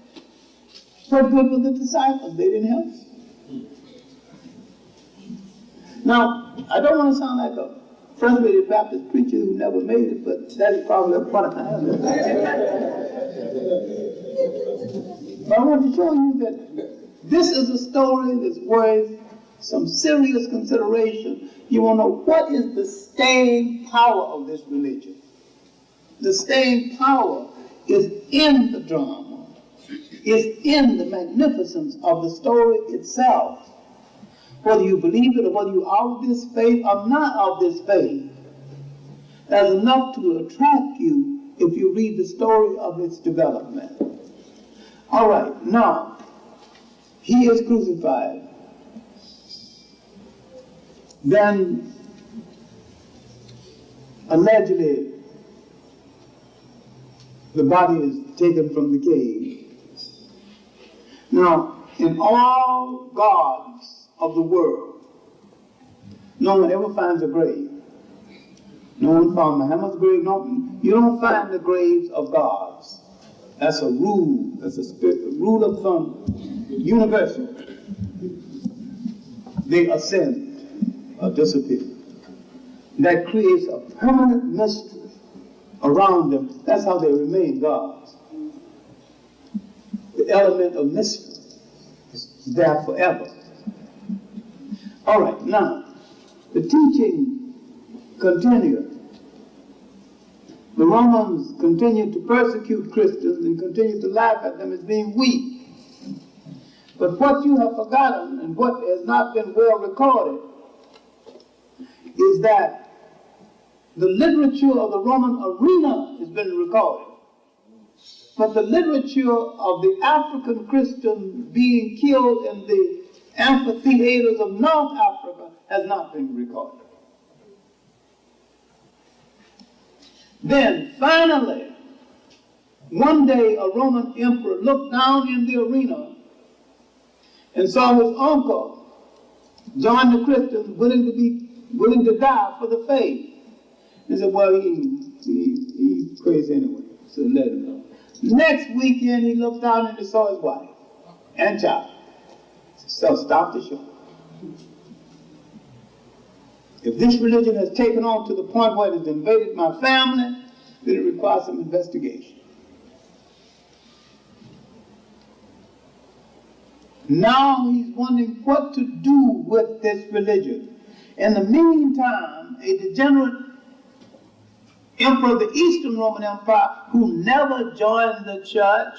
What good for the disciples? They didn't help him. Now, I don't want to sound like a frustrated Baptist preacher who never made it, but that's probably a part of it. But I want to show you that this is a story that's worth some serious consideration. You want to know what is the staying power of this religion. The staying power is in the drama, is in the magnificence of the story itself. Whether you believe it or whether you are of this faith or not of this faith, there's enough to attract you if you read the story of its development. All right, now, he is crucified. Then, allegedly, the body is taken from the cave. Now, in all gods of the world, no one ever finds a grave. No one found Muhammad's grave. No, you don't find the graves of gods. That's a rule. That's a rule of thumb, universal. They ascend or disappear. That creates a permanent mystery around them. That's how they remain gods. The element of mystery is there forever. All right, now, the teaching continued. The Romans continued to persecute Christians and continued to laugh at them as being weak. But what you have forgotten and what has not been well recorded is that the literature of the Roman arena has been recorded. But the literature of the African Christian being killed in the amphitheaters of North Africa has not been recorded. Then, finally, one day a Roman emperor looked down in the arena and saw his uncle join the Christians willing to die for the faith. He said, well, he's crazy anyway, so let him know. Next weekend, he looked down and he saw his wife and child. So stop the show. If this religion has taken on to the point where it has invaded my family, then it requires some investigation. Now he's wondering what to do with this religion. In the meantime, a degenerate emperor of the Eastern Roman Empire who never joined the church,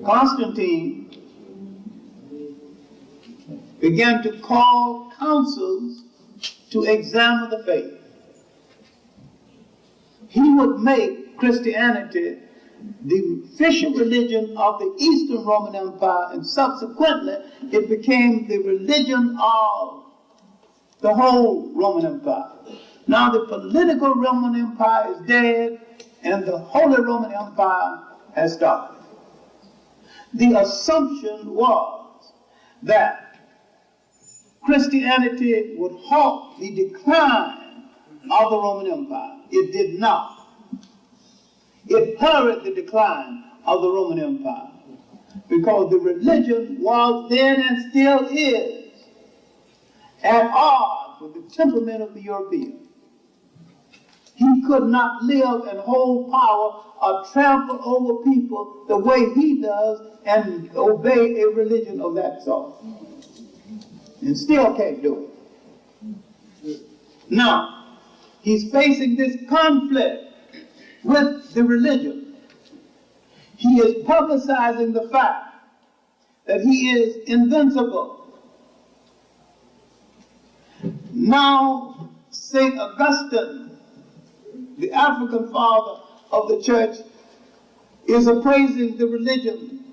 Constantine, began to call councils to examine the faith. He would make Christianity the official religion of the Eastern Roman Empire, and subsequently it became the religion of the whole Roman Empire. Now the political Roman Empire is dead and the Holy Roman Empire has started. The assumption was that Christianity would halt the decline of the Roman Empire. It did not. It hurried the decline of the Roman Empire because the religion was then and still is at odds with the temperament of the European. He could not live and hold power or trample over people the way he does and obey a religion of that sort. And still can't do it. Now, he's facing this conflict with the religion. He is publicizing the fact that he is invincible. Now, St. Augustine, the African father of the church, is appraising the religion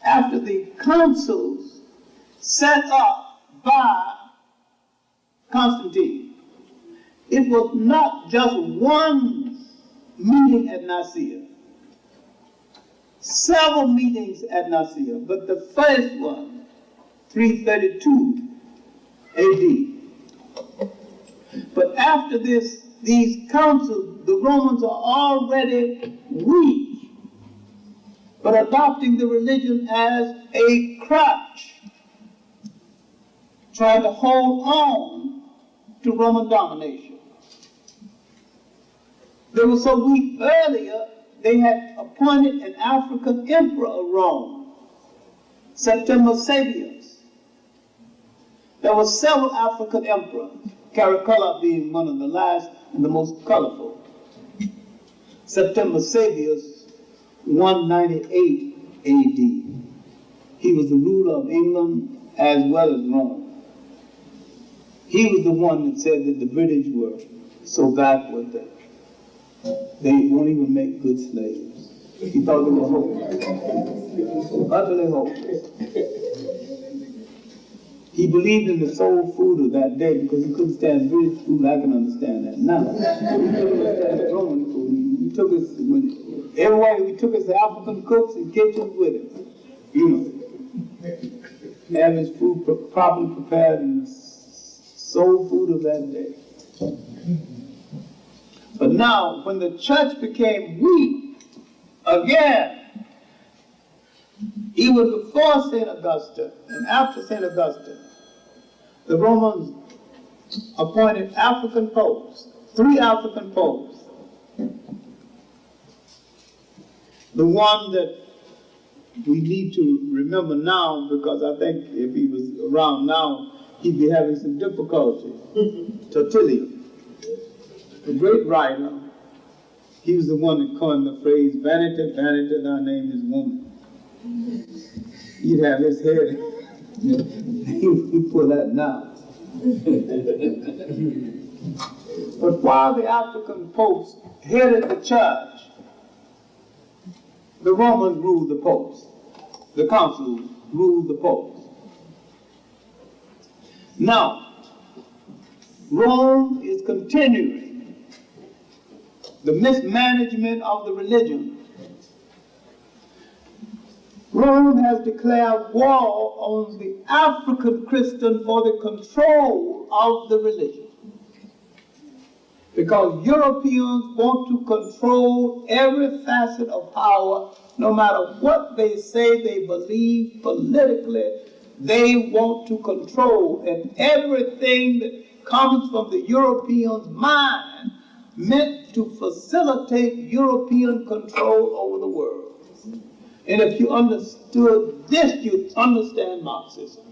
after the councils set up by Constantine. It was not just one meeting at Nicaea, several meetings at Nicaea, but the first one, 332 AD. But after these councils, the Romans are already weak, but adopting the religion as a crutch, trying to hold on to Roman domination. They were so weak earlier, they had appointed an African emperor of Rome, Septimius Severus. There were several African emperors, Caracalla being one of the last and the most colorful. Septimius Severus, 198 AD. He was the ruler of England as well as Rome. He was the one that said that the British were so backward that they won't even make good slaves. He thought they were hopeless, utterly hopeless. He believed in the soul food of that day because he couldn't stand British food. I can understand that now. He couldn't understand Roman food. He took us, everywhere we took us to African cooks and kitchens with him. You know, have his food properly prepared in the soul food of that day. But now, when the church became weak again, even before St. Augustine and after St. Augustine, the Romans appointed African popes, 3 African popes. The one that we need to remember now, because I think if he was around now, he'd be having some difficulty. Tertullian, a great writer. He was the one that coined the phrase, "Vanity, vanity, thy name is woman." He'd have his head, he'd pull that now. But while the African popes headed the church, the Romans ruled the popes. The councils ruled the popes. Now, Rome is continuing the mismanagement of the religion. Rome has declared war on the African Christian for the control of the religion. Because Europeans want to control every facet of power, no matter what they say they believe politically, they want to control. And everything that comes from the European's mind meant to facilitate European control over the world. And if you understood this, you'd understand Marxism.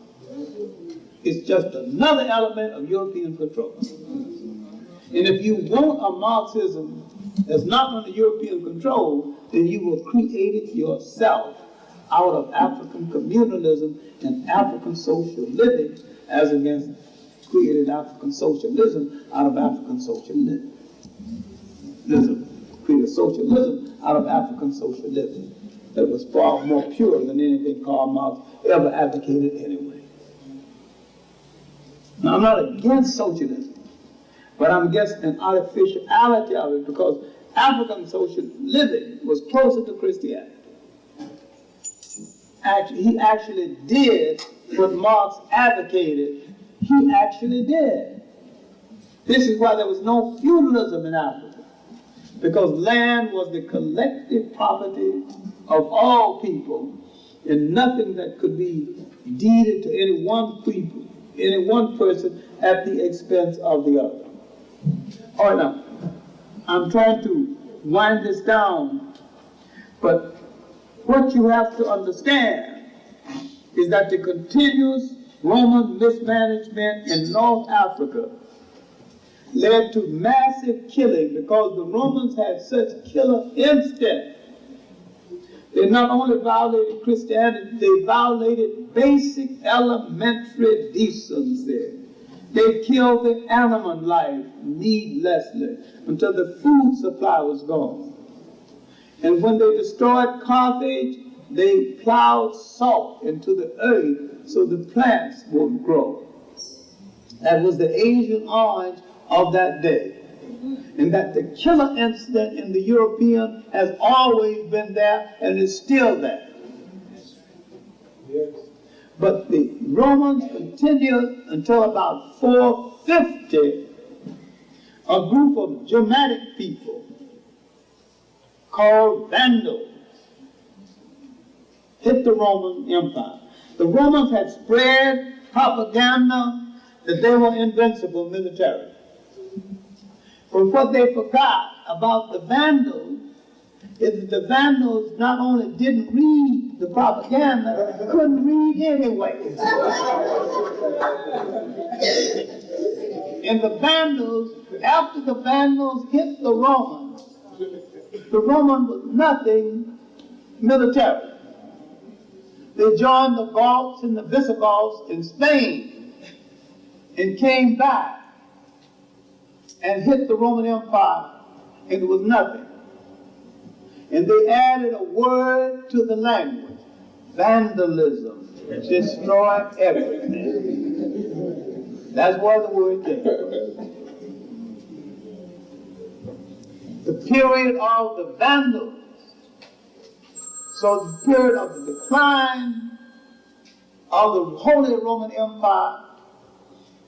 It's just another element of European control. And if you want a Marxism that's not under European control, then you will create it yourself out of African communalism and African social living, as against created African socialism out of African socialism. Created socialism out of African socialism. That was far more pure than anything Karl Marx ever advocated anyway. Now, I'm not against socialism, but I'm against an artificiality of it, because African social living was closer to Christianity. He actually did what Marx advocated. He actually did. This is why there was no feudalism in Africa, because land was the collective property of all people, and nothing that could be deeded to any one people, any one person at the expense of the other. All right, now, I'm trying to wind this down, but what you have to understand is that the continuous Roman mismanagement in North Africa led to massive killing, because the Romans had such killer instinct They not only violated Christianity, they violated basic elementary decency. They killed the animal life needlessly until the food supply was gone. And when they destroyed Carthage, they plowed salt into the earth so the plants would grow. That was the Asian orange of that day. And that the killer instinct in the European has always been there and is still there. Yes. But the Romans continued until about 450, a group of Germanic people called Vandals hit the Roman Empire. The Romans had spread propaganda that they were invincible militarily. But what they forgot about the Vandals is that the Vandals not only didn't read the propaganda, couldn't read anyway. And the Vandals, after the Vandals hit the Romans was nothing military. They joined the Gauls and the Visigoths in Spain and came back and hit the Roman Empire, and it was nothing. And they added a word to the language, vandalism, destroy everything. That's where the word came from. The period of the Vandals, so the period of the decline of the Holy Roman Empire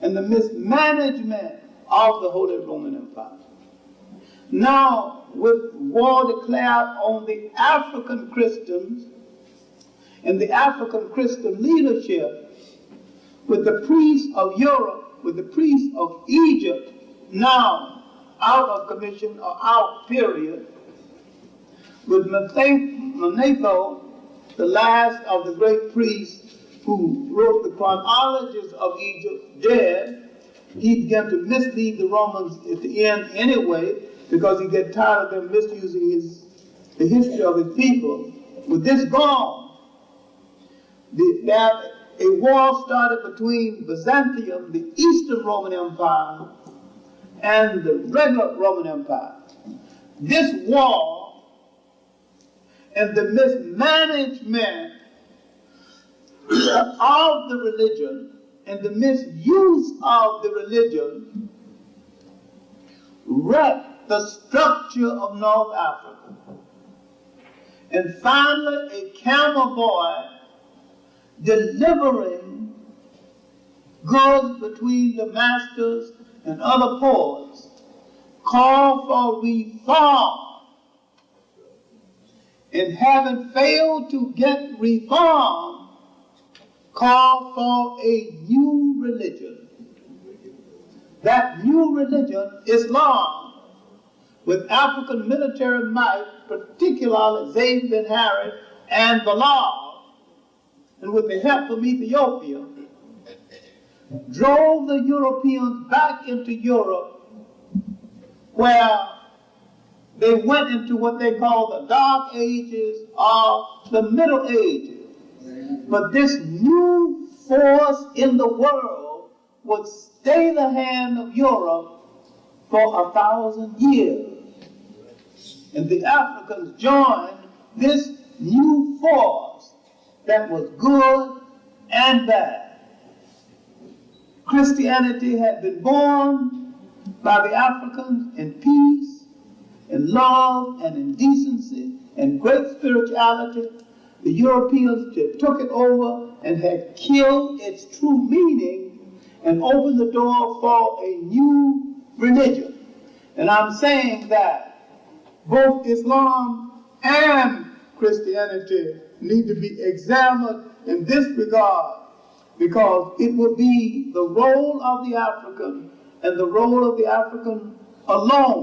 and the mismanagement of the Holy Roman Empire. Now, with war declared on the African Christians and the African Christian leadership, with the priests of Europe, with the priests of Egypt now out of commission or out period, with Manetho, the last of the great priests who wrote the chronologies of Egypt, dead, he began to mislead the Romans at the end anyway, because he got tired of them misusing the history of his people. With this gone, a war started between Byzantium, the Eastern Roman Empire, and the regular Roman Empire. This war and the mismanagement of the religion and the misuse of the religion wrecked the structure of North Africa. And finally, a camel boy delivering goods between the masters and other ports called for reform. And having failed to get reform, called for a new religion. That new religion, Islam, with African military might, particularly Zayd bin Harith and Bilal, and with the help of Ethiopia, drove the Europeans back into Europe, where they went into what they call the Dark Ages or the Middle Ages. But this new force in the world would stay the hand of Europe for 1,000 years. And the Africans joined this new force that was good and bad. Christianity had been born by the Africans in peace, in love, and in decency, and great spirituality. The Europeans took it over and had killed its true meaning and opened the door for a new religion. And I'm saying that both Islam and Christianity need to be examined in this regard, because it will be the role of the African and the role of the African alone